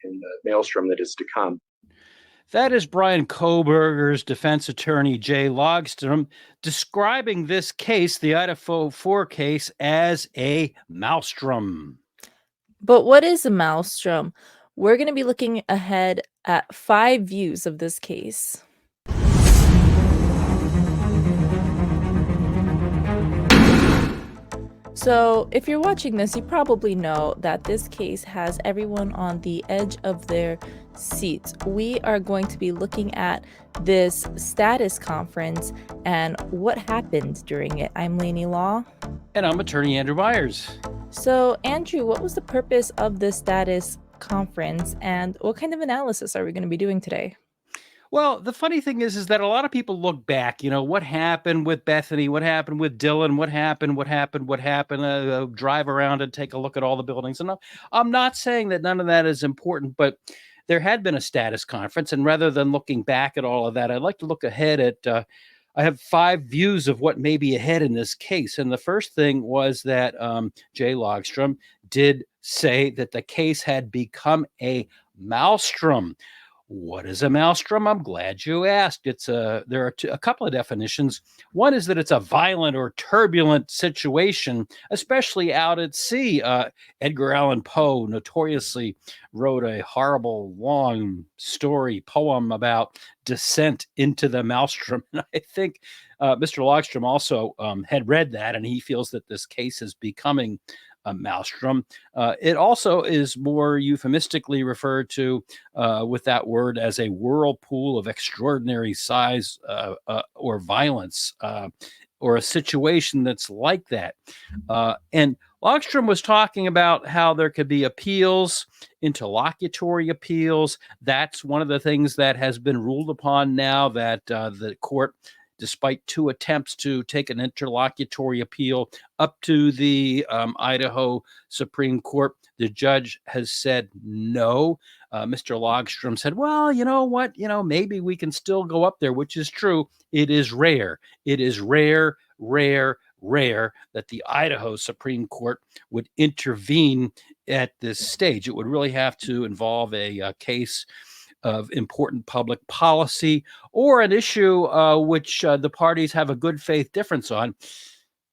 in the maelstrom that is to come. That is Brian Kohberger's defense attorney, Jay Logstrom, describing this case, the Idaho 4 case, as a maelstrom. But what is a maelstrom? We're going to be looking ahead at 5 views of this case. So, if you're watching this, you probably know that this case has everyone on the edge of their seats. We are going to be looking at this status conference and what happened during it. I'm Lainey Law. And I'm attorney Andrew Myers. So, Andrew, what was the purpose of this status conference and what kind of analysis are we going to be doing today? Well, the funny thing is that a lot of people look back, what happened with Bethany, what happened with Dylan, what happened, drive around and take a look at all the buildings. And I'm not saying that none of that is important, but there had been a status conference. And rather than looking back at all of that, I'd like to look ahead at, I have 5 views of what may be ahead in this case. And the first thing was that Jay Logstrom did say that the case had become a maelstrom. What is a maelstrom? I'm glad you asked. There are a couple of definitions. One is that it's a violent or turbulent situation, especially out at sea. Edgar Allan Poe notoriously wrote a horrible, long story poem about descent into the maelstrom. And I think Mr. Logstrom also had read that, and he feels that this case is becoming a maelstrom. It also is more euphemistically referred to with that word as a whirlpool of extraordinary size or violence, or a situation that's like that. And Logstrom was talking about how there could be appeals, interlocutory appeals. That's one of the things that has been ruled upon now, that the court, despite 2 attempts to take an interlocutory appeal up to the Idaho Supreme Court, the judge has said no. Mr. Logstrom said, well, you know what? Maybe we can still go up there, which is true. It is rare. It is rare that the Idaho Supreme Court would intervene at this stage. It would really have to involve a case of important public policy or an issue which the parties have a good faith difference on.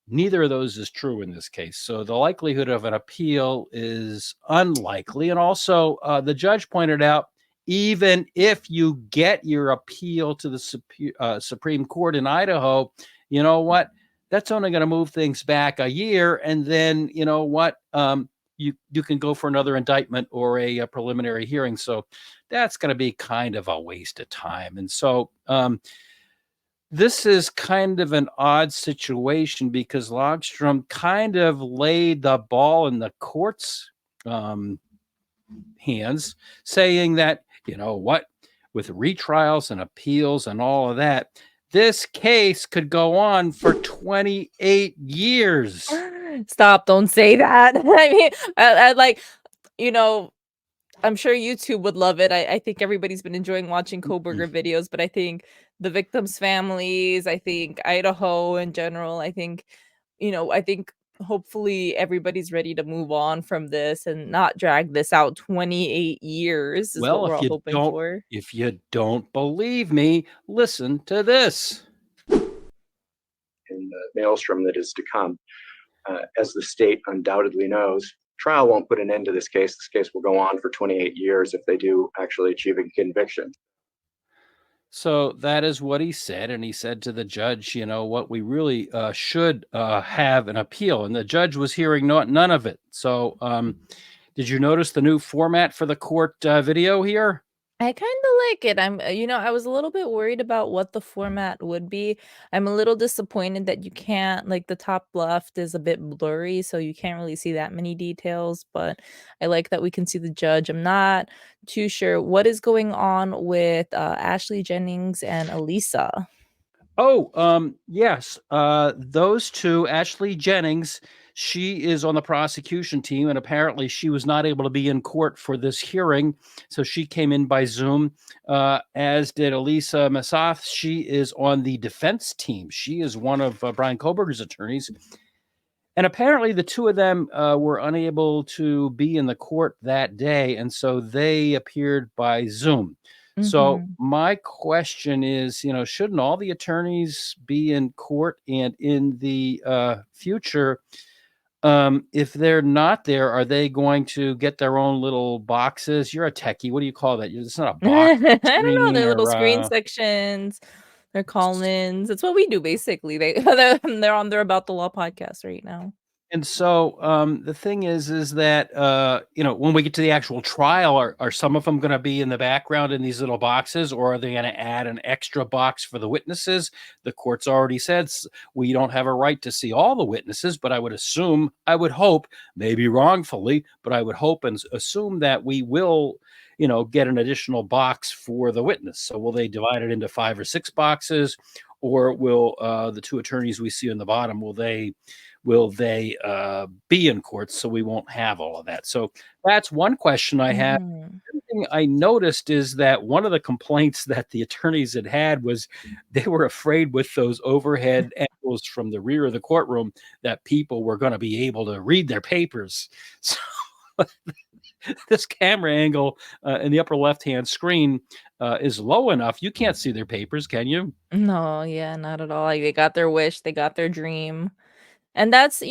Neither of those is true in this case. So the likelihood of an appeal is unlikely. And also, the judge pointed out, even if you get your appeal to the Supreme Court in Idaho, you know what? That's only going to move things back a year. And then, you know what? You can go for another indictment or a preliminary hearing. So that's going to be kind of a waste of time. And so this is kind of an odd situation because Logstrom kind of laid the ball in the court's hands, saying that, you know what, with retrials and appeals and all of that, this case could go on for 28 years. Stop, don't say that. I mean, I like, I'm sure YouTube would love it. I think everybody's been enjoying watching Kohberger videos, but I think the victims' families, I think Idaho in general, I think hopefully everybody's ready to move on from this and not drag this out 28 years is what we're all hoping for. If you don't believe me, listen to this. In the maelstrom that is to come, as the state undoubtedly knows, trial won't put an end to this case. This case will go on for 28 years if they do actually achieve a conviction. So that is what he said. And he said to the judge, you know what, we really should have an appeal. And the judge was hearing none of it. So did you notice the new format for the court video here? I kind of like it. I was a little bit worried about what the format would be. I'm a little disappointed that you can't, like, the top left is a bit blurry, so you can't really see that many details, but I like that we can see the judge. I'm not too sure what is going on with Ashley Jennings and Elisa. Oh, yes. Those two, Ashley Jennings, she is on the prosecution team, and apparently she was not able to be in court for this hearing, so she came in by Zoom, as did Elisa Masath. She is on the defense team. She is one of Brian Kohberger's attorneys. And apparently the two of them were unable to be in the court that day, and so they appeared by Zoom. So Mhm. my question is, shouldn't all the attorneys be in court? And in the future, if they're not there, are they going to get their own little boxes? You're a techie. What do you call that? It's not a box, I don't know, screen, their little screen or sections, their call-ins. It's what we do basically. They're on their About the Law podcast right now. and so the thing is that when we get to the actual trial, are some of them going to be in the background in these little boxes, or are they going to add an extra box for the witnesses? The court's already said we don't have a right to see all the witnesses, but I would hope, maybe wrongfully, but I would hope and assume that we will get an additional box for the witness. So will they divide it into 5 or 6 boxes, or will the two attorneys we see on the bottom, will they be in court, so we won't have all of that? So that's one question I have. Mhm. The thing I noticed is that one of the complaints that the attorneys had was they were afraid with those overhead angles from the rear of the courtroom that people were going to be able to read their papers. So this camera angle in the upper left-hand screen is low enough. You can't see their papers, can you? No, yeah, not at all. Like, they got their wish, they got their dream. And that's,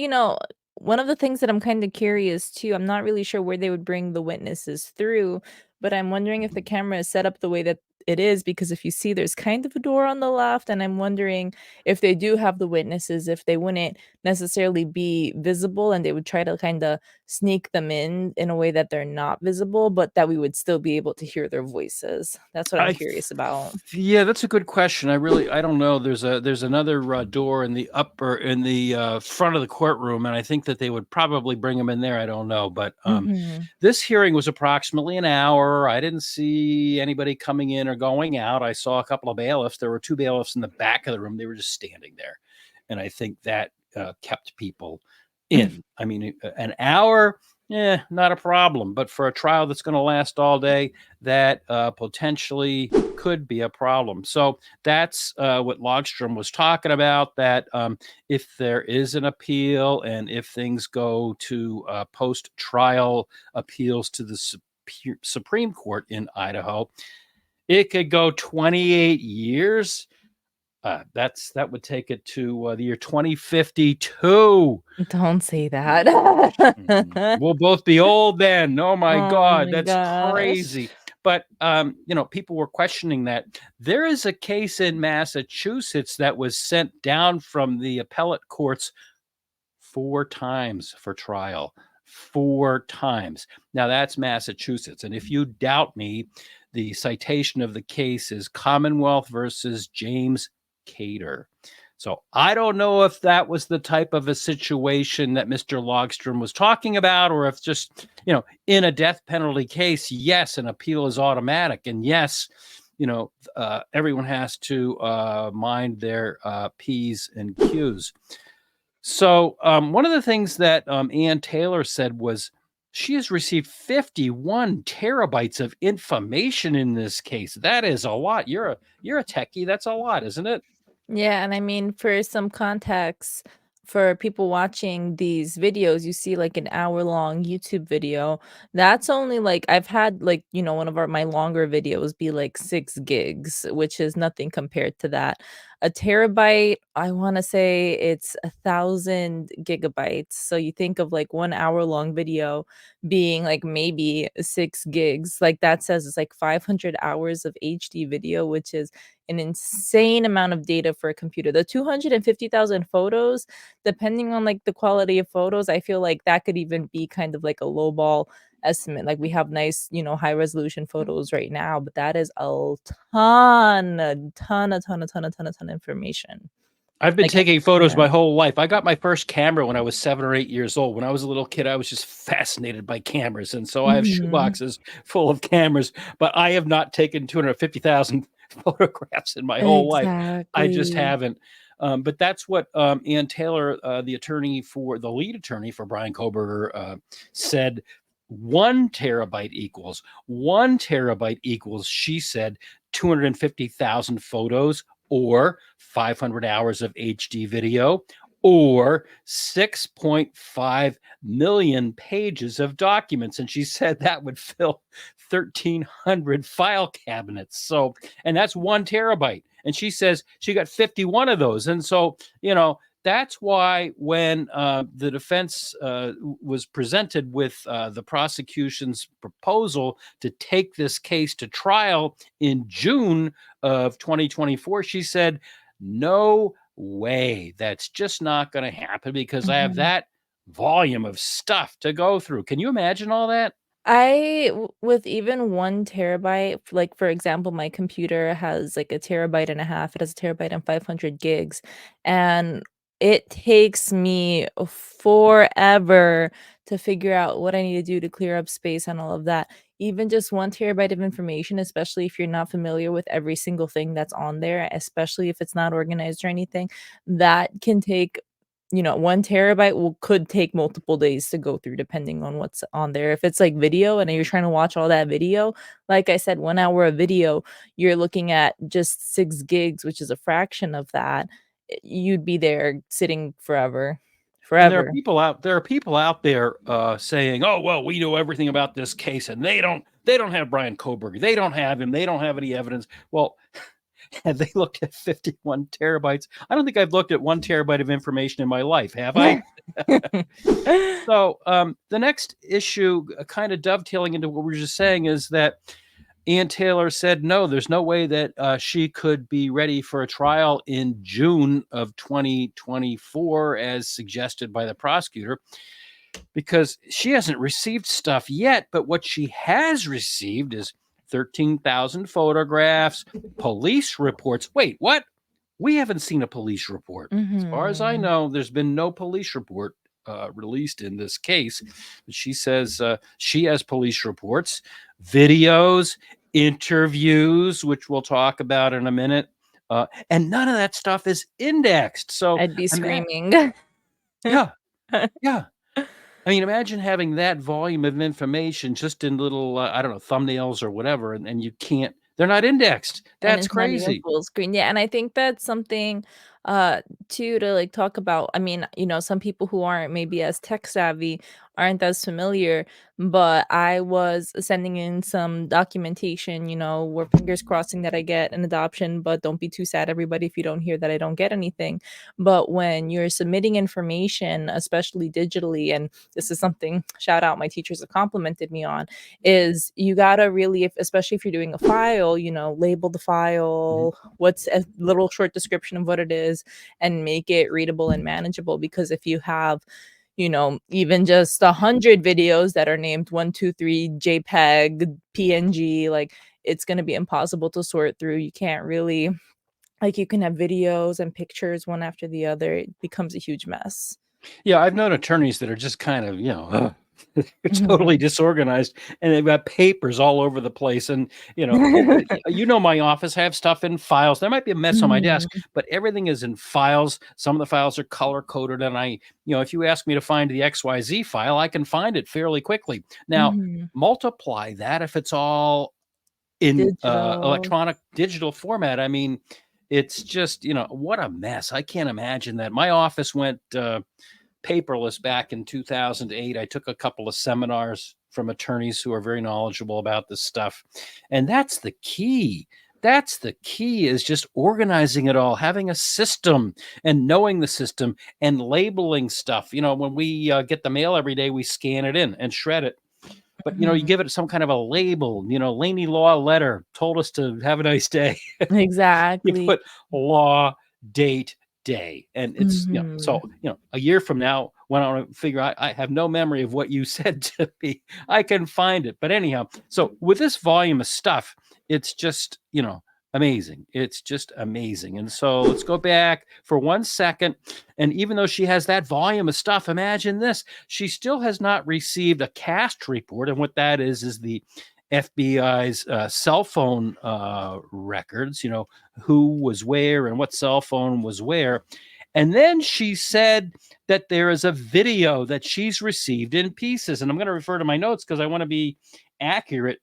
one of the things that I'm kind of curious too. I'm not really sure where they would bring the witnesses through, but I'm wondering if the camera is set up the way that it is, because if you see there's kind of a door on the left, and I'm wondering if they do have the witnesses, if they wouldn't necessarily be visible and they would try to kind of sneak them in a way that they're not visible, but that we would still be able to hear their voices. That's what I'm I curious about. Yeah, that's a good question. I don't know. There's another door in the front of the courtroom, and I think that they would probably bring them in there. I don't know, but Mhm. this hearing was approximately an hour. I didn't see anybody coming in or going out. I saw a couple of bailiffs. There were 2 bailiffs in the back of the room. They were just standing there, and I think that kept people in. I mean, an hour, not a problem, but for a trial that's going to last all day, that potentially could be a problem. So that's what Logstrom was talking about, that if there is an appeal and if things go to post-trial appeals to the Supreme Court in Idaho, it could go 28 years. That would take it to the year 2052. Don't say that. We'll both be old then. Oh my Oh God, my that's gosh. crazy. But people were questioning that. There is a case in Massachusetts that was sent down from the appellate courts 4 times for trial. 4 times. Now that's Massachusetts. And if you doubt me, the citation of the case is Commonwealth versus James Cater. So I don't know if that was the type of a situation that Mr. Logstrom was talking about, or if just, in a death penalty case, yes, an appeal is automatic. And yes, everyone has to mind their P's and Q's. So one of the things that Ann Taylor said was she has received 51 terabytes of information in this case. That is a lot. You're a techie. That's a lot, isn't it? Yeah, and I mean, for some context, for people watching these videos, you see like an hour-long YouTube video. That's only like I've had like, one of my longer videos be like 6 gigs, which is nothing compared to that. A terabyte, I want to say it's 1,000 gigabytes. So you think of like 1 hour-long video being like maybe 6 gigs. Like that says it's like 500 hours of HD video, which is an insane amount of data for a computer. The 250,000 photos, depending on like the quality of photos, I feel like that could even be kind of like a lowball estimate. Like we have nice, high resolution photos right now, but that is a ton of information. I've been Like, taking photos yeah. my whole life. I got my first camera when I was 7 or 8 years old. When I was a little kid, I was just fascinated by cameras. And so I have Mhm. shoeboxes full of cameras, but I have not taken 250,000 photographs in my whole life. I just Exactly. haven't. But that's what Ann Taylor, the lead attorney for Brian Kohberger, said. 1 terabyte equals, she said, 250,000 photos, or 500 hours of HD video, or 6.5 million pages of documents. And she said that would fill 1,300 file cabinets. So, and that's 1 terabyte. And she says she got 51 of those. And so, that's why when the defense was presented with the prosecution's proposal to take this case to trial in June of 2024, she said, no way. That's just not going to happen because I have that volume of stuff to go through. Can you imagine all that? With even 1 terabyte, like, for example, my computer has, like, a terabyte and a half. It has a terabyte and 500 gigs, and it takes me forever to figure out what I need to do to clear up space and all of that. Even just 1 terabyte of information, especially if you're not familiar with every single thing that's on there, especially if it's not organized or anything, that can take 1 terabyte could take multiple days to go through depending on what's on there. If it's like video and you're trying to watch all that video, like I said, 1 hour of video, you're looking at just 6 gigs, which is a fraction of that. You'd be there sitting forever. And there are Forever. people out there saying, "Oh, well, we know everything about this case, and they don't have Brian Kohberger. They don't have him. They don't have any evidence." Well, have they looked at 51 terabytes? I don't think I've looked at 1 terabyte of information in my life, have I? So the next issue, kind of dovetailing into what we were just saying, is that Ann Taylor said, no, there's no way that she could be ready for a trial in June of 2024, as suggested by the prosecutor, because she hasn't received stuff yet. But what she has received is 13,000 photographs, police reports. Wait, what? We haven't seen a police report. As far as I know, there's been no police report released in this case. But she says she has police reports, videos, interviews, which we'll talk about in a minute. And none of that stuff is indexed. So I'd be screaming. yeah. Yeah. I mean, imagine having that volume of information just in little, I don't know, thumbnails or whatever, and you can't, they're not indexed. And That's it's not even crazy. full screen. Yeah, and I think that's something, too, to, like, talk about. I mean, some people who aren't maybe as tech savvy aren't as familiar, but I was sending in some documentation, we're fingers crossing that I get an adoption, but don't be too sad, everybody, if you don't hear that I don't get anything. But when you're submitting information, especially digitally, and this is something, shout out, my teachers have complimented me on, is you gotta really, especially if you're doing a file, label the file, what's a little short description of what it is, and make it readable and manageable. Because if you have, even just 100 videos that are named 123 JPEG, PNG, like, it's gonna be impossible to sort through. You can't really, like, you can have videos and pictures one after the other. It becomes a huge mess. Yeah, I've known attorneys that are just kind of, they're totally disorganized, and they've got papers all over the place. And, my office, I have stuff in files. There might be a mess on my desk, but everything is in files. Some of the files are color coded. And if you ask me to find the XYZ file, I can find it fairly quickly. Now, multiply that if it's all in Digital. electronic digital format. I mean, it's just, what a mess. I can't imagine that. My office went paperless back in 2008. I took a couple of seminars from attorneys who are very knowledgeable about this stuff. And that's the key. That's the key, is just organizing it all, having a system and knowing the system and labeling stuff. When we get the mail every day, we scan it in and shred it. But, you give it some kind of a label, Laney Law letter told us to have a nice day. You Exactly. put law, date, day. And it's, so, a year from now, when I want to figure out, I have no memory of what you said to me, I can find it. But anyhow, so with this volume of stuff, it's just, amazing. It's just amazing. And so let's go back for 1 second. And even though she has that volume of stuff, imagine this, she still has not received a CAST report. And what that is the FBI's cell phone records, who was where and what cell phone was where. And then she said that there is a video that she's received in pieces. And I'm going to refer to my notes because I want to be accurate.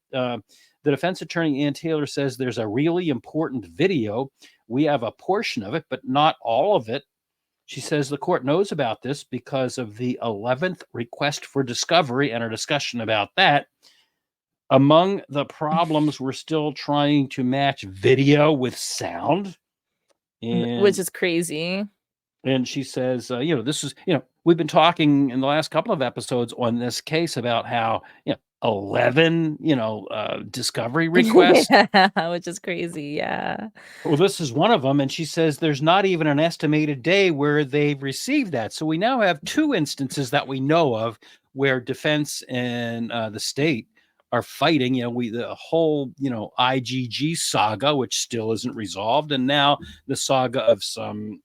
The defense attorney, Ann Taylor, says there's a really important video. We have a portion of it, but not all of it. She says the court knows about this because of the 11th request for discovery and our discussion about that. Among the problems, we're still trying to match video with sound. Which is crazy. And she says, this is, we've been talking in the last couple of episodes on this case about how, 11, discovery requests. Yeah, which is crazy. Yeah. Well, this is one of them. And she says there's not even an estimated day where they've received that. So we now have 2 instances that we know of where defense and the state are fighting, the whole, IGG saga, which still isn't resolved. And now the saga of some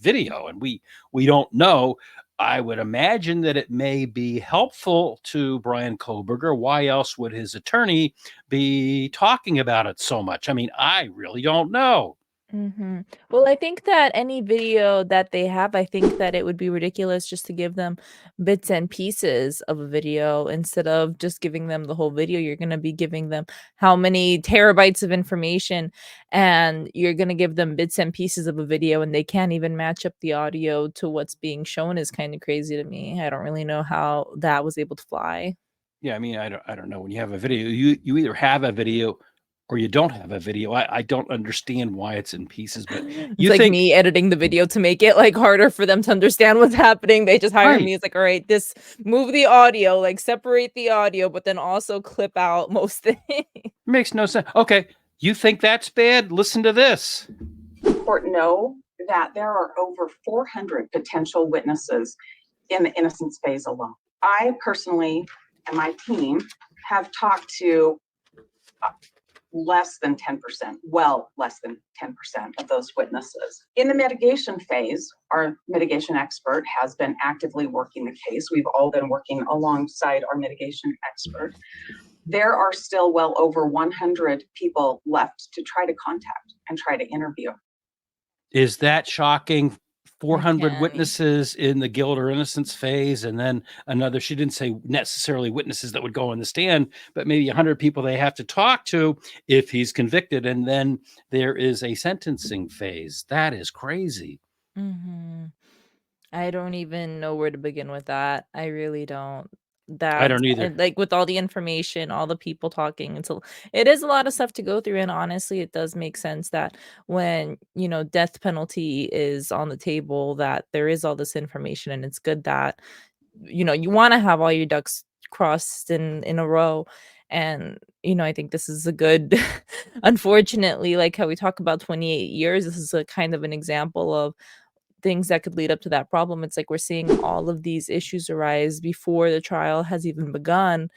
video, and we don't know. I would imagine that it may be helpful to Brian Kohberger. Why else would his attorney be talking about it so much? I mean, I really don't know. Well, I think that any video that they have, I think that it would be ridiculous just to give them bits and pieces of a video instead of just giving them the whole video. You're going to be giving them how many terabytes of information, and you're going to give them bits and pieces of a video, and they can't even match up the audio to what's being shown is kind of crazy to me. I don't really know how that was able to fly. Yeah, I mean, I don't know. When you have a video, you either have a video or you don't have a video. I don't understand why it's in pieces, but It's like me editing the video to make it like harder for them to understand what's happening. They just hire me. It's like, all right, move the audio, like separate the audio, but then also clip out most things. Makes no sense. Okay, you think that's bad? Listen to this. Court know that there are over 400 potential witnesses in the innocence phase alone. I personally and my team have talked to less than 10%, well, less than 10% of those witnesses. In the mitigation phase, our mitigation expert has been actively working the case. We've all been working alongside our mitigation expert. There are still well over 100 people left to try to contact and try to interview. Is that shocking? 400 witnesses in the guilt or innocence phase, and then another, she didn't say necessarily witnesses that would go on the stand, but maybe 100 people they have to talk to if he's convicted, and then there is a sentencing phase. That is crazy. I don't even know where to begin with that. I really don't. I don't either. Like with all the information, all the people talking, it is a lot of stuff to go through. And honestly, it does make sense that when, death penalty is on the table, that there is all this information, and it's good that, you want to have all your ducks crossed in a row. And, I think this is a good, unfortunately, like how we talk about 28 years, this is a kind of an example of things that could lead up to that problem. It's like we're seeing all of these issues arise before the trial has even begun.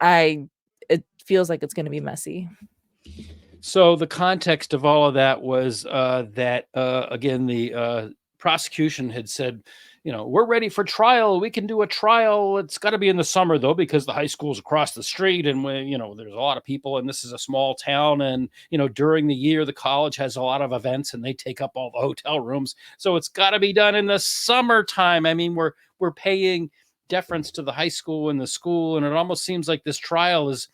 It feels like it's going to be messy. So the context of all of that was that again, the prosecution had said, we're ready for trial. We can do a trial. It's got to be in the summer, though, because the high school's across the street, and there's a lot of people, and this is a small town, and during the year the college has a lot of events, and they take up all the hotel rooms, so it's got to be done in the summertime. I mean, we're paying deference to the high school and the school, and it almost seems like this trial is,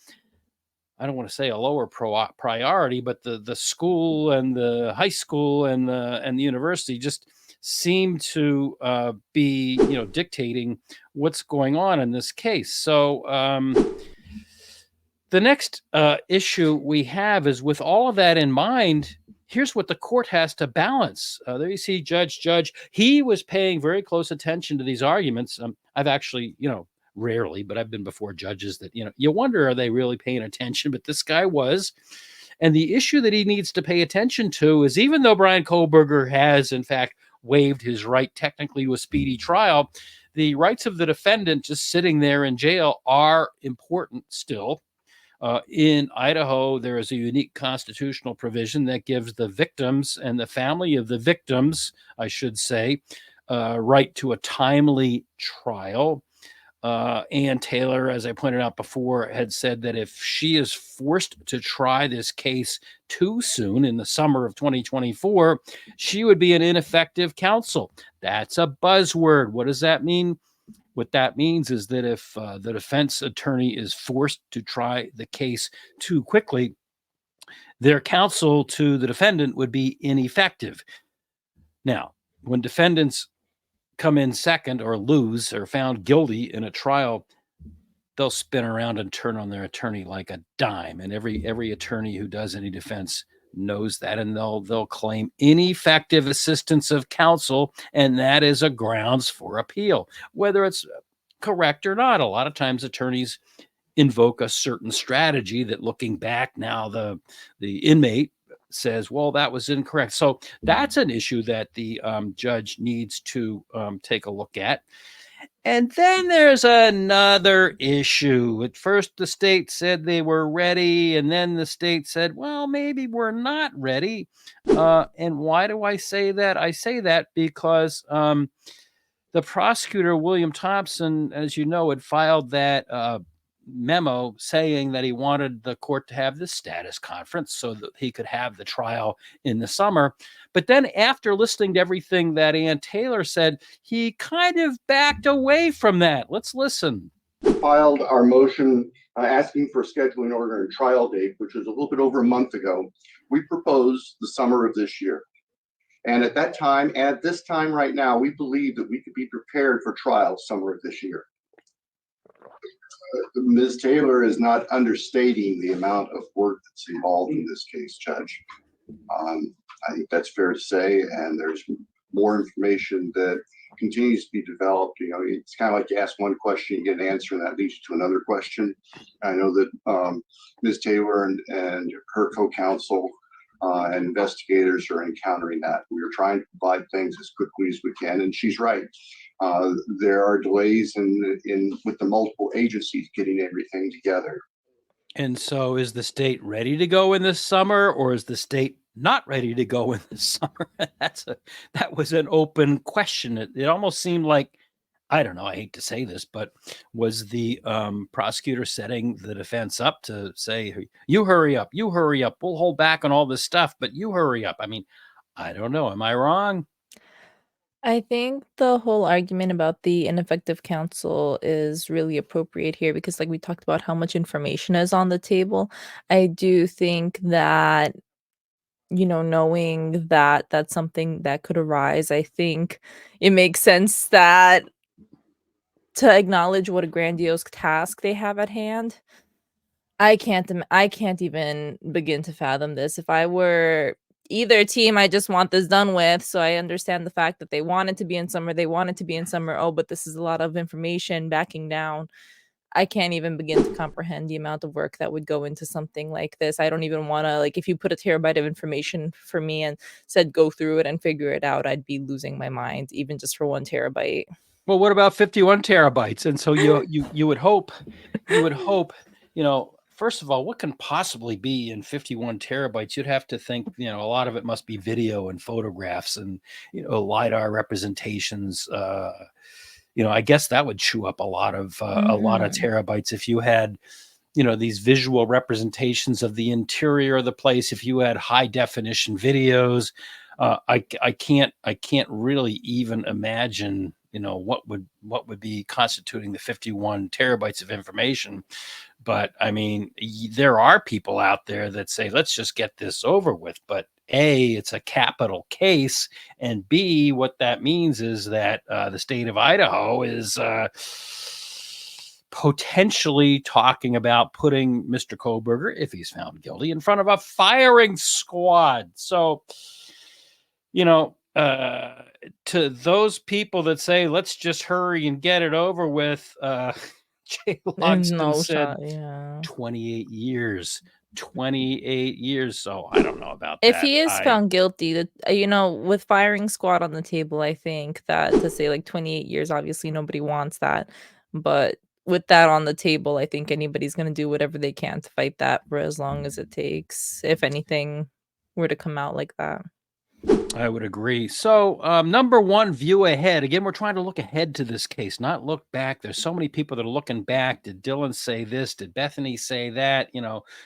I don't want to say a lower priority, but the school and the high school and the university just seem to be dictating what's going on in this case. So the next issue we have is, with all of that in mind, here's what the court has to balance. There you see Judge. He was paying very close attention to these arguments. I've actually, rarely, but I've been before judges that, you wonder, are they really paying attention? But this guy was. And the issue that he needs to pay attention to is, even though Brian Kohberger has, in fact, waived his right technically to a speedy trial, the rights of the defendant just sitting there in jail are important still. In Idaho, there is a unique constitutional provision that gives the victims and the family of the victims, I should say, right to a timely trial. Ann Taylor, as I pointed out before, had said that if she is forced to try this case too soon in the summer of 2024, she would be an ineffective counsel. That's a buzzword. What does that mean? What that means is that if the defense attorney is forced to try the case too quickly, their counsel to the defendant would be ineffective. Now, when defendants come in second or lose or found guilty in a trial, they'll spin around and turn on their attorney like a dime. And every attorney who does any defense knows that, and they'll claim ineffective assistance of counsel, and that is a grounds for appeal, whether it's correct or not. A lot of times attorneys invoke a certain strategy that, looking back now, the inmate says, well, that was incorrect. So that's an issue that the judge needs to take a look at. And then there's another issue. At first, the state said they were ready, and then the state said, well, maybe we're not ready. And why do I say that? I say that because the prosecutor, William Thompson, as you know, had filed that memo saying that he wanted the court to have this status conference so that he could have the trial in the summer. But then, after listening to everything that Ann Taylor said, he kind of backed away from that. Let's listen. Filed our motion asking for scheduling order and trial date, which was a little bit over a month ago. We proposed the summer of this year. And at this time right now, we believe that we could be prepared for trial summer of this year. Ms. Taylor is not understating the amount of work that's involved in this case, Judge. I think that's fair to say, and there's more information that continues to be developed. You know, it's kind of like you ask one question, you get an answer, and that leads you to another question. I know that Ms. Taylor and her co-counsel and investigators are encountering that. We are trying to provide things as quickly as we can, and she's right. There are delays in with the multiple agencies getting everything together. And so, is the state ready to go in this summer, or is the state not ready to go in this summer? That was an open question. It almost seemed like, I don't know, I hate to say this, but was the prosecutor setting the defense up to say, you hurry up, we'll hold back on all this stuff, but you hurry up? I mean, I don't know. Am I wrong? I think the whole argument about the ineffective counsel is really appropriate here because, like, we talked about how much information is on the table. I do think that, knowing that that's something that could arise, I think it makes sense that to acknowledge what a grandiose task they have at hand. I can't even begin to fathom this. If I were either team, I just want this done with. So I understand the fact that they want it to be in summer. They want it to be in summer. Oh, but this is a lot of information backing down. I can't even begin to comprehend the amount of work that would go into something like this. I don't even want to, like, if you put a terabyte of information for me and said go through it and figure it out, I'd be losing my mind, even just for 1 terabyte. Well, what about 51 terabytes? And so you would hope, first of all, what can possibly be in 51 terabytes? You'd have to think, a lot of it must be video and photographs and, LiDAR representations. I guess that would chew up a lot of terabytes if you had, these visual representations of the interior of the place. If you had high definition videos, I can't really even imagine, what would be constituting the 51 terabytes of information. But I mean, there are people out there that say, let's just get this over with. But A, it's a capital case. And B, what that means is that the state of Idaho is potentially talking about putting Mr. Kohberger, if he's found guilty, in front of a firing squad. So, to those people that say, let's just hurry and get it over with, Jay There's Logston no said shot, yeah. 28 years. 28 years. So I don't know about If that. he is found guilty, with firing squad on the table, I think that to say like 28 years, obviously nobody wants that. But with that on the table, I think anybody's going to do whatever they can to fight that for as long as it takes, if anything were to come out like that. I would agree. So, number one, view ahead. Again, we're trying to look ahead to this case, not look back. There's so many people that are looking back. Did Dylan say this? Did Bethany say that?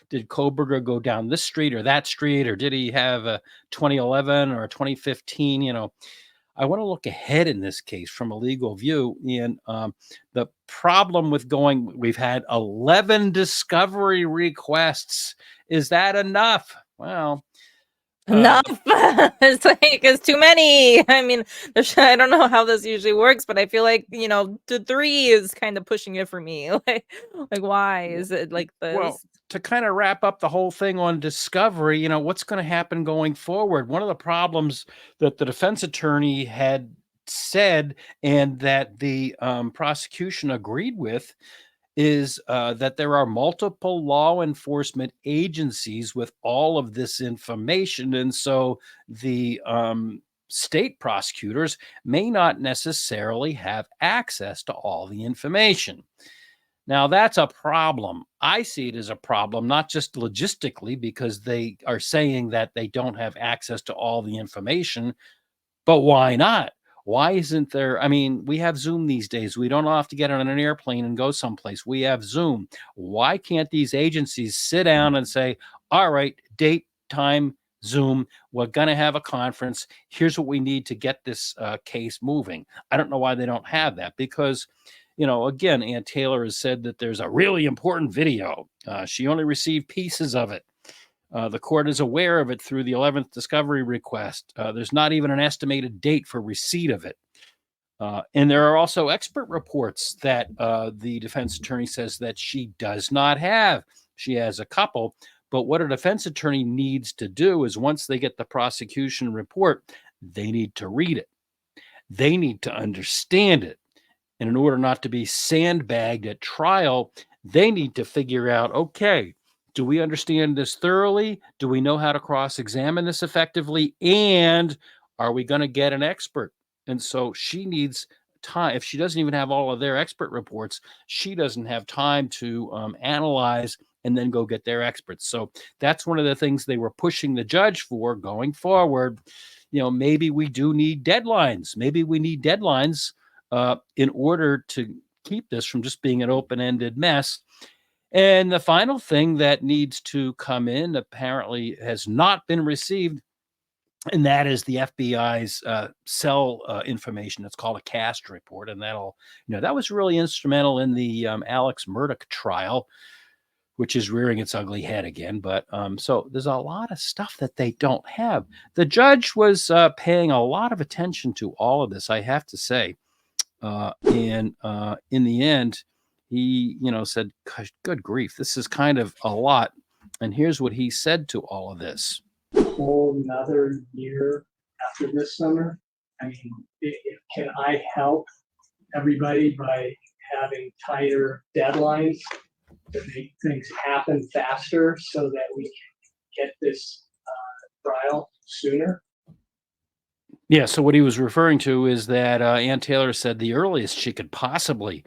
Did Kohberger go down this street or that street? Or did he have a 2011 or a 2015? I want to look ahead in this case from a legal view. And the problem with we've had 11 discovery requests. Is that enough? Well, Enough. It's like it's too many. I mean, I don't know how this usually works, but I feel like, the 3 is kind of pushing it for me. Like why is it like Well, this? to kind of wrap up the whole thing on discovery, what's going to happen going forward? One of the problems that the defense attorney had said and that the prosecution agreed with is that there are multiple law enforcement agencies with all of this information. And so the state prosecutors may not necessarily have access to all the information. Now, that's a problem. I see it as a problem, not just logistically, because they are saying that they don't have access to all the information, but why not? Why isn't there? I mean, we have Zoom these days. We don't have to get on an airplane and go someplace. We have Zoom. Why can't these agencies sit down and say, all right, date, time, Zoom, we're going to have a conference. Here's what we need to get this case moving. I don't know why they don't have that because, again, Ann Taylor has said that there's a really important video. She only received pieces of it. The court is aware of it through the 11th discovery request. There's not even an estimated date for receipt of it. And there are also expert reports that the defense attorney says that she does not have. She has a couple, but what a defense attorney needs to do is once they get the prosecution report, they need to read it. They need to understand it. And in order not to be sandbagged at trial, they need to figure out, okay, do we understand this thoroughly? Do we know how to cross-examine this effectively? And are we going to get an expert? And so she needs time. If she doesn't even have all of their expert reports, she doesn't have time to analyze and then go get their experts. So that's one of the things they were pushing the judge for going forward. Maybe we do need deadlines. Maybe we need deadlines in order to keep this from just being an open-ended mess. And the final thing that needs to come in apparently has not been received, and that is the FBI's cell information. It's called a CAST report, and that was really instrumental in the Alex Murdaugh trial, which is rearing its ugly head again. But so there's a lot of stuff that they don't have. The judge was paying a lot of attention to all of this, I have to say. And in the end, he, said, "Gosh, good grief, this is kind of a lot." And here's what he said to all of this. Whole another year after this summer. I mean, can I help everybody by having tighter deadlines to make things happen faster so that we can get this trial sooner? Yeah, so what he was referring to is that Ann Taylor said the earliest she could possibly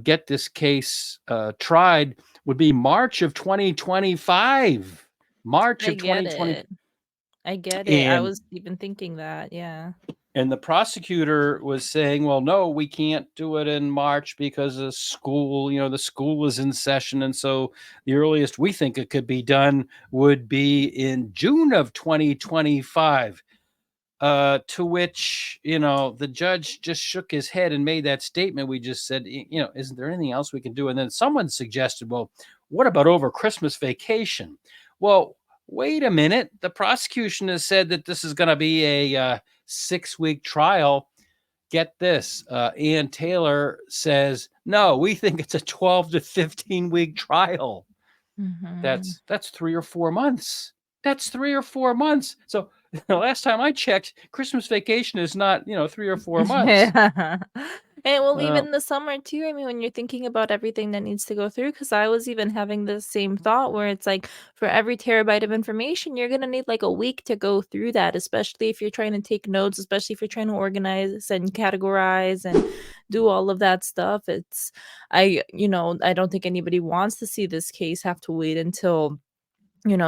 get this case tried would be March of 2025. March I of get 2020. it. I get it. I And was even thinking that, yeah. And the prosecutor was saying, well, no, we can't do it in March because of school. The school is in session. And so the earliest we think it could be done would be in June of 2025. To which, the judge just shook his head and made that statement. We just said, isn't there anything else we can do? And then someone suggested, well, what about over Christmas vacation? Well, wait a minute. The prosecution has said that this is going to be a 6-week trial. Get this. Ann Taylor says, no, we think it's a 12 to 15 week trial. Mhm. That's 3 or 4 months. That's 3 or 4 months. So the last time I checked, Christmas vacation is not, 3 or 4 months. Yeah. And well, Uh, even the summer too. I mean, when you're thinking about everything that needs to go through, because I was even having the same thought where it's like for every terabyte of information, you're gonna need like a week to go through that, especially if you're trying to take notes, especially if you're trying to organize and categorize and do all of that stuff. I don't think anybody wants to see this case have to wait until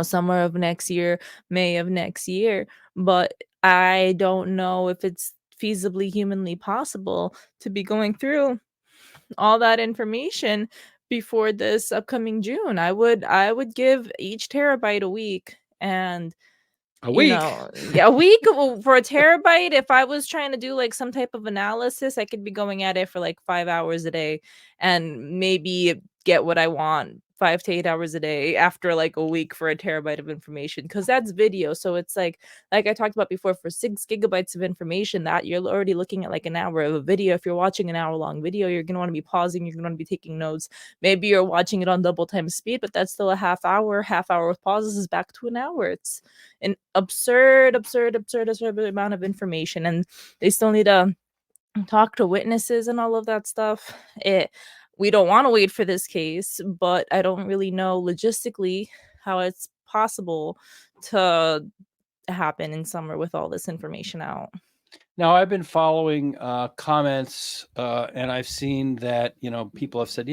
summer of next year, May of next year. But I don't know if it's feasibly humanly possible to be going through all that information before this upcoming June. I would give each terabyte a week and a week. yeah, a week for a terabyte. If I was trying to do like some type of analysis, I could be going at it for like 5 hours a day and maybe get what I want 5 to 8 hours a day after like a week for a terabyte of information, because that's video. So it's like I talked about before, for 6 gigabytes of information, that you're already looking at like an hour of a video. If you're watching an hour long video, you're going to want to be pausing, you're going to want to be taking notes. Maybe you're watching it on double time speed, but that's still a half hour with pauses is back to an hour. It's an absurd amount of information, and they still need to talk to witnesses and all of that stuff. We don't want to wait for this case, but I don't really know logistically how it's possible to happen in summer with all this information out. Now, I've been following comments, and I've seen that, people have said,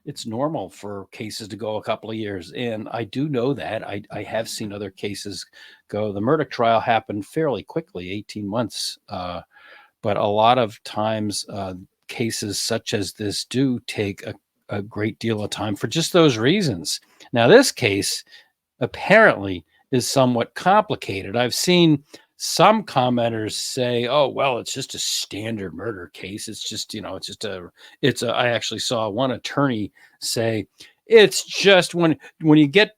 it's normal for cases to go a couple of years. And I do know that. I have seen other cases go. The Murdoch trial happened fairly quickly, 18 months. But a lot of times, cases such as this do take a great deal of time for just those reasons. Now, this case apparently is somewhat complicated. I've seen some commenters say, "Oh, well, it's just a standard murder case. It's just, I actually saw one attorney say, it's just when you get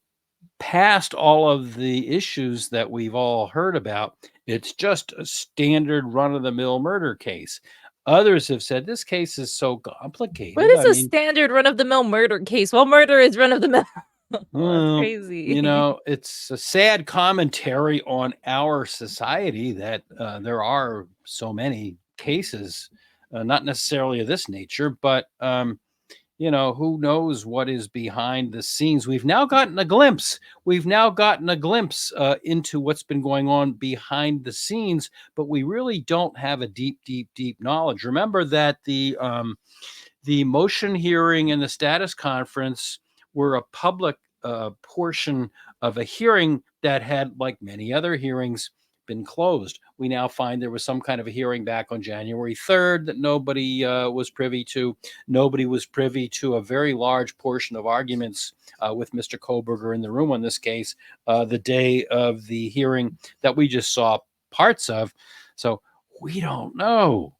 past all of the issues that we've all heard about, it's just a standard run-of-the-mill murder case." Others have said this case is so complicated. What is a standard run-of-the-mill murder case? Well, murder is run-of-the-mill. That's crazy. It's a sad commentary on our society that there are so many cases, not necessarily of this nature, but who knows what is behind the scenes. We've now gotten a glimpse into what's been going on behind the scenes, but we really don't have a deep knowledge. Remember that the motion hearing and the status conference were a public portion of a hearing that had, like many other hearings, been closed. We now find there was some kind of a hearing back on January 3rd that nobody was privy to. Nobody was privy to a very large portion of arguments with Mr. Kohberger in the room on this case the day of the hearing that we just saw parts of. So we don't know.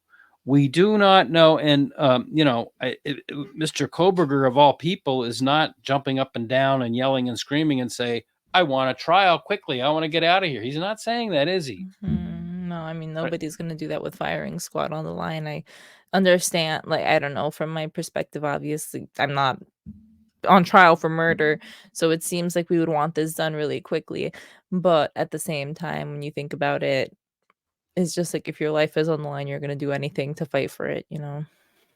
We do not know. And, Mr. Kohberger, of all people, is not jumping up and down and yelling and screaming and say, "I want a trial quickly. I want to get out of here." He's not saying that, is he? No, I mean, nobody's going to do that with firing squad on the line. I understand. Like, I don't know. From my perspective, obviously, I'm not on trial for murder. So it seems like we would want this done really quickly. But at the same time, when you think about it, it's just like if your life is on the line, you're going to do anything to fight for it,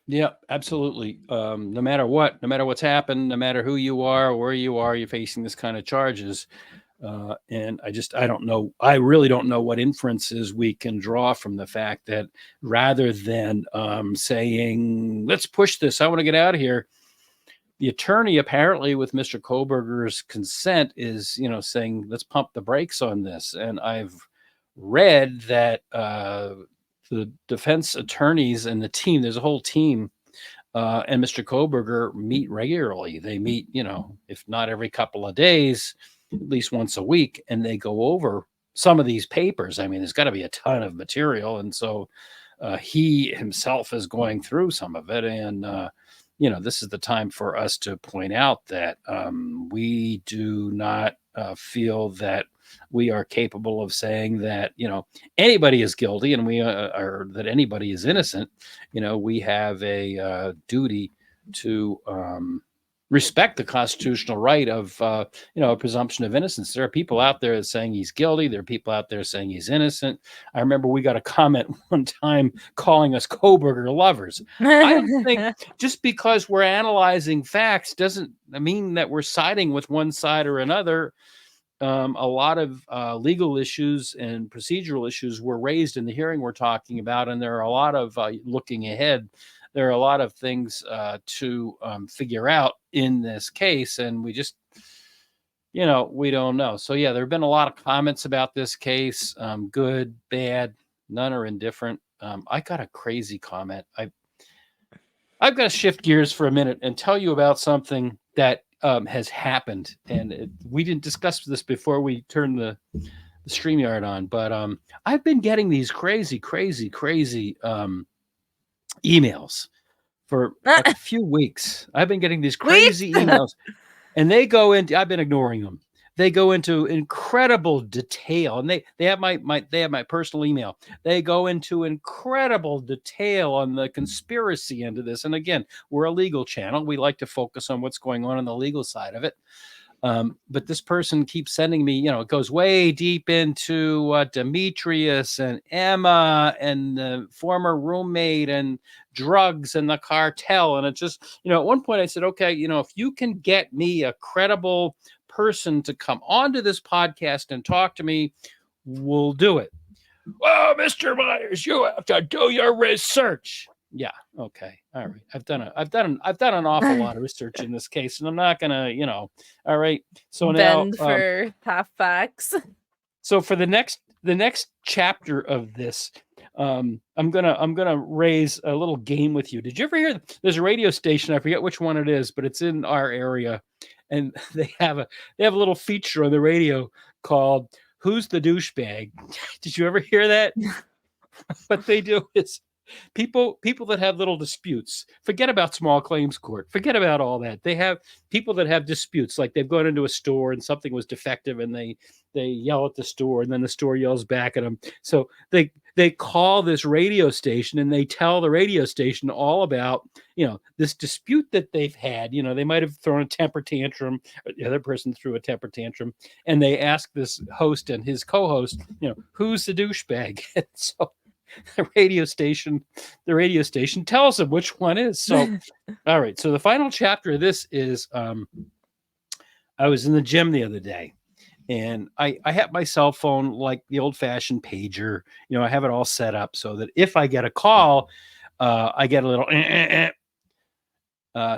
Yeah, absolutely. No matter what's happened, no matter who you are, where you are, you're facing this kind of charges. And I don't know. I really don't know what inferences we can draw from the fact that rather than saying, "Let's push this, I want to get out of here," the attorney, apparently with Mr. Kohberger's consent, is, saying, "Let's pump the brakes on this." And I've read that the defense attorneys and the team, there's a whole team, and Mr. Kohberger meet regularly. They meet, if not every couple of days, at least once a week, and they go over some of these papers. I mean, there's got to be a ton of material. And so he himself is going through some of it. And, this is the time for us to point out that we do not feel that we are capable of saying that, anybody is guilty and or that anybody is innocent. We have a duty to respect the constitutional right of, a presumption of innocence. There are people out there saying he's guilty. There are people out there saying he's innocent. I remember we got a comment one time calling us Kohberger lovers. I don't think just because we're analyzing facts doesn't mean that we're siding with one side or another. A lot of legal issues and procedural issues were raised in the hearing we're talking about, and there are a lot of looking ahead. There are a lot of things to figure out in this case, and we just, we don't know. So yeah, there have been a lot of comments about this case, good, bad, none are indifferent. I got a crazy comment. I've got to shift gears for a minute and tell you about something that has happened, and we didn't discuss this before we turned the StreamYard on, but I've been getting these crazy emails for like a few weeks. I've been getting these crazy emails, and they go into. I've been ignoring them. They go into incredible detail, and they have my personal email. They go into incredible detail on the conspiracy end of this. And again, we're a legal channel. We like to focus on what's going on the legal side of it. But this person keeps sending me, it goes way deep into Demetrius and Emma and the former roommate and drugs and the cartel. And it just, at one point I said, okay, if you can get me a credible person to come onto this podcast and talk to me, we'll do it. Well, Mr. Myers, you have to do your research. Yeah. Okay. All right. I've done an awful lot of research in this case, and I'm not gonna, all right. So bend now for half facts. So for the next chapter of this, I'm gonna raise a little game with you. Did you ever hear? There's a radio station. I forget which one it is, but it's in our area, and they have a little feature on the radio called "Who's the Douchebag?" Did you ever hear that? What they do is people that have little disputes. Forget about small claims court. Forget about all that. They have people that have disputes, like they've gone into a store and something was defective, and they yell at the store, and then the store yells back at them. So they call this radio station, and they tell the radio station all about this dispute that they've had. They might have thrown a temper tantrum, or the other person threw a temper tantrum, and they ask this host and his co-host, who's the douchebag? And so the radio station tells them which one is. So all right, so the final chapter of this is I was in the gym the other day, and I have my cell phone like the old-fashioned pager. I have it all set up so that if I get a call, I get a little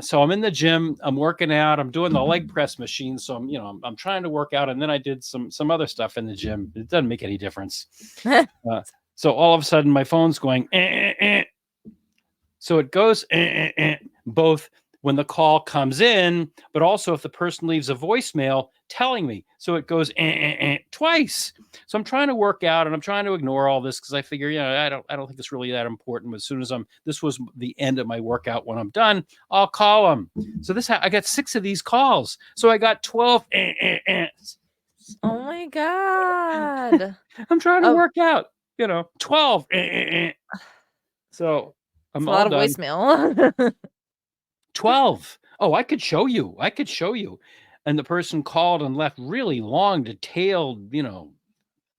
so I'm in the gym, I'm working out, I'm doing the leg press machine, so I'm trying to work out, and then I did some other stuff in the gym. It doesn't make any difference. So all of a sudden, my phone's going, So it goes, both when the call comes in, but also if the person leaves a voicemail telling me. So it goes, twice. So I'm trying to work out, and I'm trying to ignore all this because I figure, I don't think it's really that important. But as soon as this was the end of my workout. When I'm done, I'll call them. So I got 6 of these calls. So I got 12. Oh my God. I'm trying to work out. 12. So I'm a lot of done. voicemail. 12. Oh, I could show you. And the person called and left really long, detailed,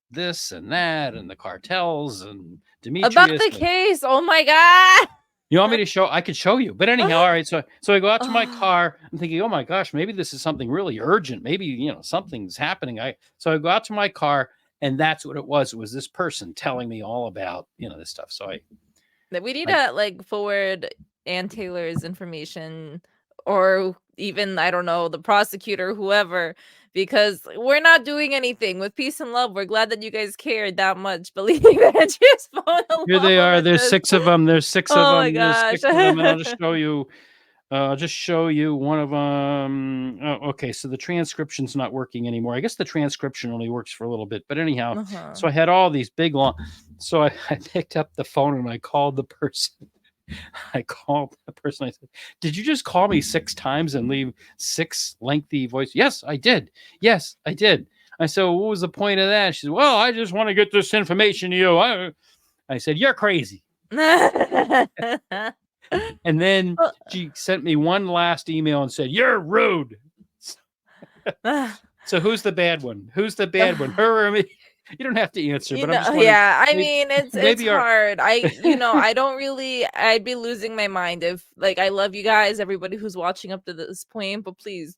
this and that, and the cartels and Demetrius. About the case. Oh my God. You want me to show? I could show you. But anyhow, all right. So I go out to my car. I'm thinking, oh my gosh, maybe this is something really urgent. Maybe, something's happening. So I go out to my car. And that's what it was. It was this person telling me all about, this stuff. So we need to forward Ann Taylor's information, or even, I don't know, the prosecutor, whoever, because we're not doing anything with peace and love. We're glad that you guys cared that much. Believe Andrew's phone alone. Here they are. There's 6 of them. There's 6 of them. My gosh. There's 6 of them. And I'll just show you. I'll just show you one of them. Oh, okay, so the transcription's not working anymore. I guess the transcription only works for a little bit. But anyhow, so I had all these big long. So I picked up the phone and I called the person. I said, "Did you just call me 6 times and leave 6 lengthy voice?" "Yes, I did. Yes, I did." I said, "What was the point of that?" She said, "Well, I just want to get this information to you." I said, "You're crazy." And then she sent me one last email and said, "You're rude." So who's the bad one? Who's the bad one? Her or me? You don't have to answer, but I'm just wondering, I mean, it's hard. I don't really, I'd be losing my mind if, I love you guys, everybody who's watching up to this point, but please,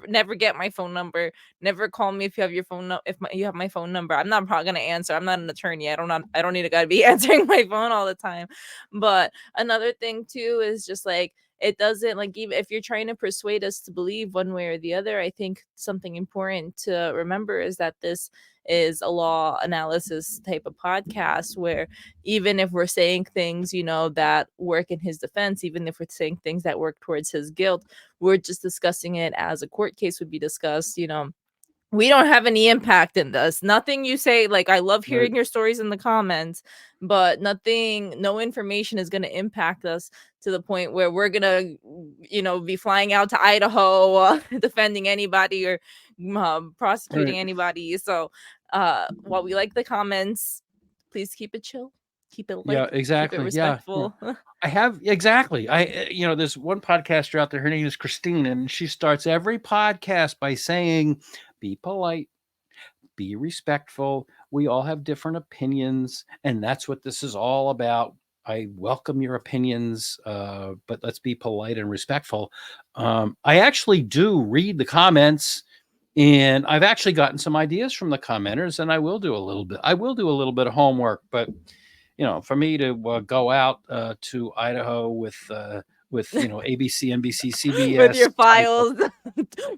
never get my phone number. Never call me if you have your phone. You have my phone number. I'm not probably gonna answer. I'm not an attorney. I don't need a guy to be answering my phone all the time. But another thing too is just it doesn't, even if you're trying to persuade us to believe one way or the other, I think something important to remember is that this is a law analysis type of podcast where even if we're saying things, that work in his defense, even if we're saying things that work towards his guilt, we're just discussing it as a court case would be discussed, we don't have any impact in this. Nothing you say, like, I love Right. hearing your stories in the comments, but no information is going to impact us to the point where we're going to, be flying out to Idaho, defending anybody or prosecuting Right. anybody. So, while we like the comments, please keep it chill, keep it Yeah, light, keep it exactly. Yeah. respectful. I have exactly. There's one podcaster out there. Her name is Christine, and she starts every podcast by saying, "Be polite, be respectful. We all have different opinions, and that's what this is all about. I welcome your opinions, but let's be polite and respectful." I actually do read the comments, and I've actually gotten some ideas from the commenters, and I will do a little bit. I will do a little bit of homework, but for me to go out to Idaho with ABC, NBC, With CBS your type of, files,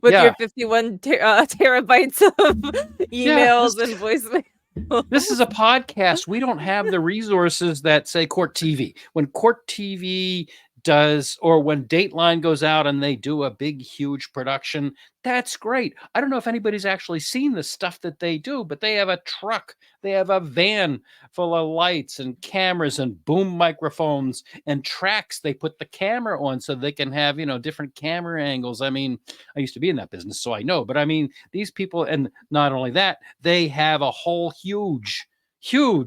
with your yeah, 51 terabytes of yeah. emails and voicemail. This is a podcast. We don't have the resources that, say, Court TV. When Court TV does, or when Dateline goes out and they do a big, huge production, that's great. I don't know if anybody's actually seen the stuff that they do, but they have a truck, they have a van full of lights and cameras and boom microphones and tracks they put the camera on so they can have, different camera angles. I mean, I used to be in that business, so I know, but I mean, these people, and not only that, they have a whole huge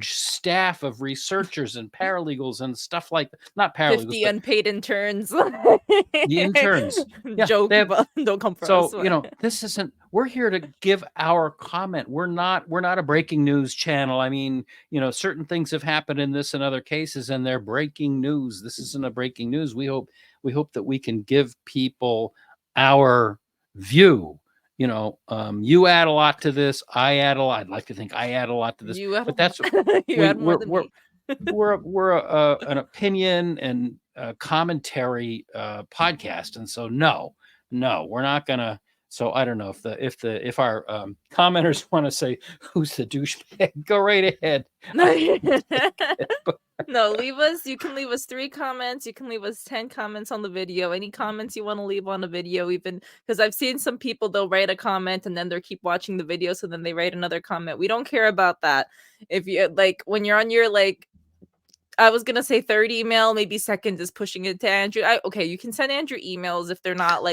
staff of researchers and paralegals and stuff like that. Not paralegals, 50 but unpaid interns. the interns. Yeah, Joke, they have. but don't come for So, us. this isn't, we're here to give our comment. We're not a breaking news channel. I mean, certain things have happened in this and other cases, and they're breaking news. This isn't a breaking news. We hope that we can give people our view. You add a lot to this. I add a lot. I'd like to think I add a lot to this, You had but that's you we, had more than me. we're an opinion and commentary podcast, and so no, we're not gonna. So I don't know if our commenters want to say who's the douchebag, go right ahead. No, you can leave us 3 comments. You can leave us 10 comments on the video. Any comments you want to leave on the video, even because I've seen some people, they'll write a comment and then they'll keep watching the video. So then they write another comment. We don't care about that. If you when you're on your I was gonna say third email, maybe second is pushing it to Andrew. Okay, you can send Andrew emails if they're not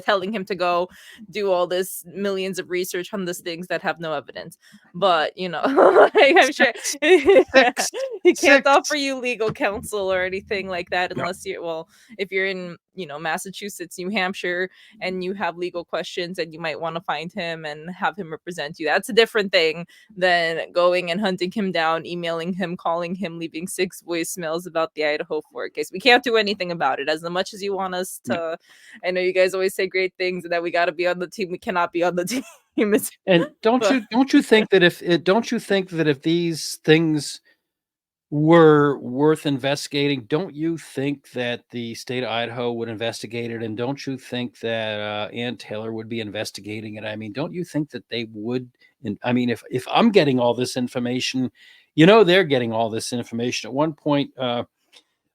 telling him to go do all this millions of research on these things that have no evidence. But I'm sure Six, he can't six. offer you legal counsel or anything like that No. unless if you're in Massachusetts, New Hampshire, and you have legal questions and you might want to find him and have him represent you. That's a different thing than going and hunting him down, emailing him, calling him, leaving 6 voicemails about the Idaho Fort case. We can't do anything about it. As much as you want us to, I know you guys always say great things and that we got to be on the team. We cannot be on the team. And don't you think that if these things were worth investigating, don't you think that the state of Idaho would investigate it? And don't you think that Ann Taylor would be investigating it? I mean, don't you think that they would? And I mean, if I'm getting all this information, they're getting all this information. At one point,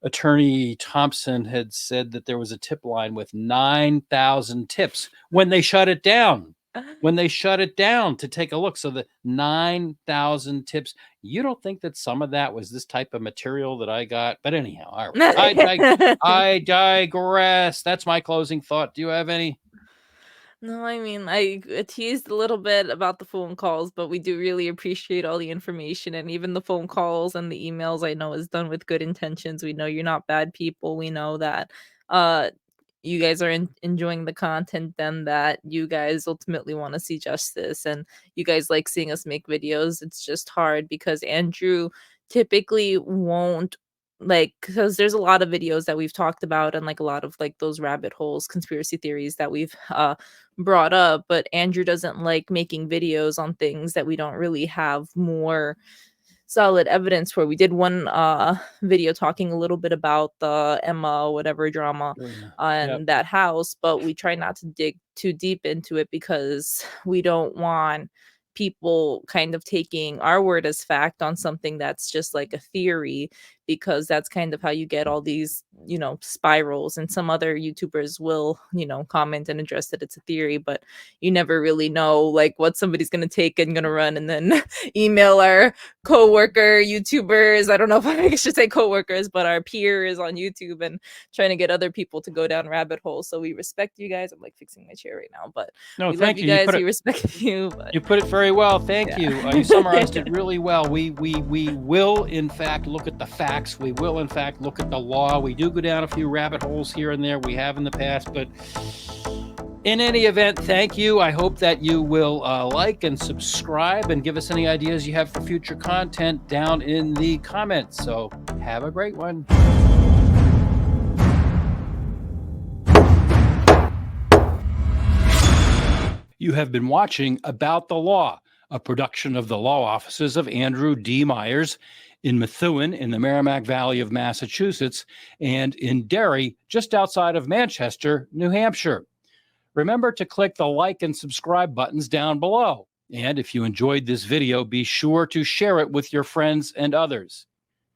Attorney Thompson had said that there was a tip line with 9,000 tips when they shut it down. To take a look. So the 9,000 tips, you don't think that some of that was this type of material that I got? But anyhow, all right. I digress. That's my closing thought. Do you have any? No, I mean, I teased a little bit about the phone calls, but we do really appreciate all the information, and even the phone calls and the emails I know is done with good intentions. We know you're not bad people. We know that uh you guys are enjoying the content, and that you guys ultimately want to see justice, and you guys like seeing us make videos. It's just hard because Andrew typically won't, because there's a lot of videos that we've talked about, and a lot of those rabbit holes, conspiracy theories that we've brought up, but Andrew doesn't like making videos on things that we don't really have more solid evidence for. We did one video talking a little bit about the Emma whatever drama on that house, but we try not to dig too deep into it because we don't want people kind of taking our word as fact on something that's just like a theory, because that's kind of how you get all these, spirals. And some other YouTubers will, comment and address that it's a theory, but you never really know like what somebody's going to take and going to run and then email our co-worker YouTubers. I don't know if I should say co-workers, but our peers on YouTube, and trying to get other people to go down rabbit holes. So we respect you guys. I'm like fixing my chair right now, but No, we thank love you. you guys. put We it, respect you. But you put it very well. Thank Yeah. you. You summarized it really well. We will, in fact, look at the facts. We will, in fact, look at the law. We do go down a few rabbit holes here and there. We have in the past, but in any event, thank you. I hope that you will like and subscribe and give us any ideas you have for future content down in the comments. So have a great one. You have been watching About the Law, a production of the law offices of Andrew D. Myers in Methuen in the Merrimack Valley of Massachusetts and in Derry, just outside of Manchester, New Hampshire. Remember to click the like and subscribe buttons down below. And if you enjoyed this video, be sure to share it with your friends and others.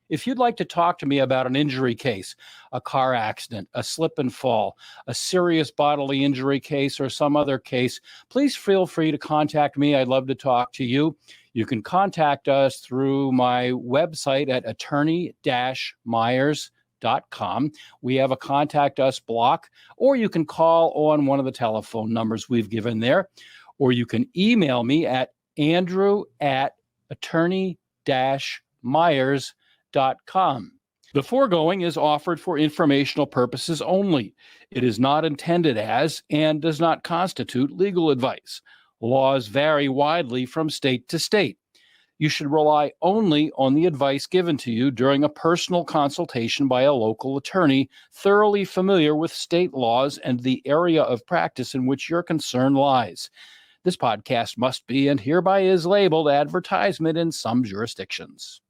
If you'd like to talk to me about an injury case, a car accident, a slip and fall, a serious bodily injury case, or some other case, please feel free to contact me. I'd love to talk to you. You can contact us through my website at attorney-myers.com. We have a contact us block, or you can call on one of the telephone numbers we've given there, or you can email me at andrew@attorney-myers.com. The foregoing is offered for informational purposes only. It is not intended as and does not constitute legal advice. Laws vary widely from state to state. You should rely only on the advice given to you during a personal consultation by a local attorney thoroughly familiar with state laws and the area of practice in which your concern lies. This podcast must be and hereby is labeled advertisement in some jurisdictions.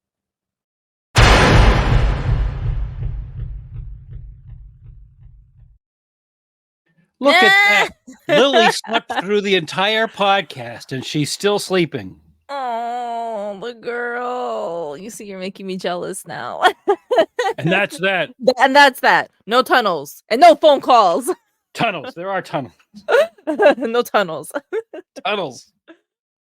Look at that. Lily slept through the entire podcast and she's still sleeping. Oh, the girl. You see, you're making me jealous now. And that's that. And that's that. No tunnels and no phone calls. Tunnels. There are tunnels. No tunnels. Tunnels.